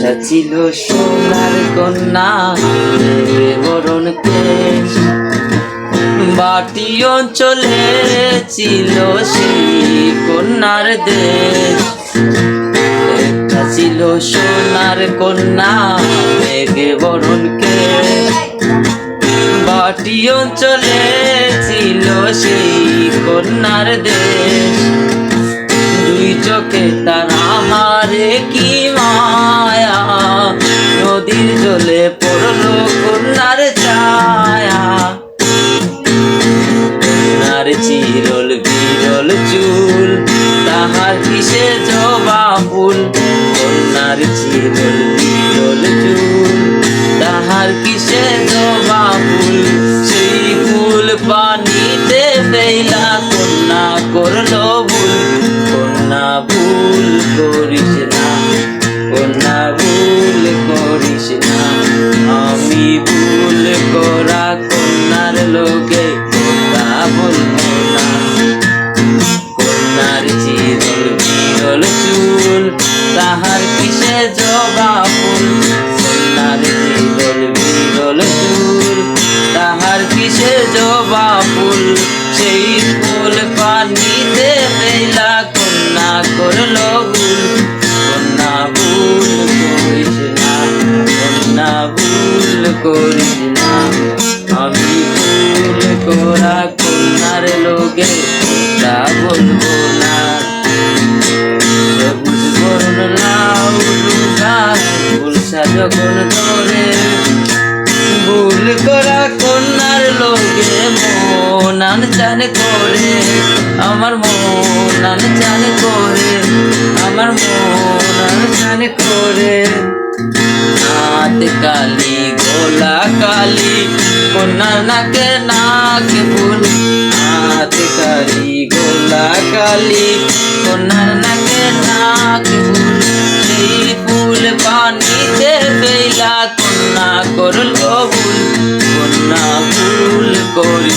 একটা ছিল সোনার কন্যা বরণ কেশ, বাটি অঞ্চলে ছিল সেই কন্যার দেশ। একটা ছিল সোনার কন্যা মেঘে বরণ কেশ, বাটি অঞ্চলে ছিল সেই কন্যার দেশ। দুই চোখে তার আমারে কি মায়া, নদীর জলে পড়লো কন্যার ছায়া। কন্যার চিরল বিরল চুল, তাহার কিসে জবা ফুল। কন্যার চিরল বিরল চুল, তাহার কিসে জবা ফুল। সেই ফুল পানিতে ফেলা কন্যা করলো ভুল। কন্যা ভুল করিস না, কন্যা ভুল করিস না। আমি ভুল করা কন্যার লোকে কথা বলবো না। কন্যার চিরল বিরল চুল, তাহার কিসে জবা ফুল। কন্যার চিরল বিরল চুল, তাহার কিসে জবা ফুল। সেই ফুল পানিতে ফেলা কন্যা করলো ভুল। কন্যা ভুল করিস না, কন্যা ভুল করিস না। আমি ভুল করা কন্যার লোকে কথা বলবো না। সবুজ বরণ লাউ গাছ ফুলসা যখন ধরে, ভুল করা কন্যার লোকে মন আনচান করে। আমার মন আনচান করে, আমার মন আনচান করে। হাত কালি গলা কালি, কন্যার নাকে নাকে ফুল। হাত কালি গলা কালি, কন্যার নাকে নাকে ফুল। সেই ফুল পানিতে ফেলা কন্যা করলো ভুল। কন্যা ভুল করি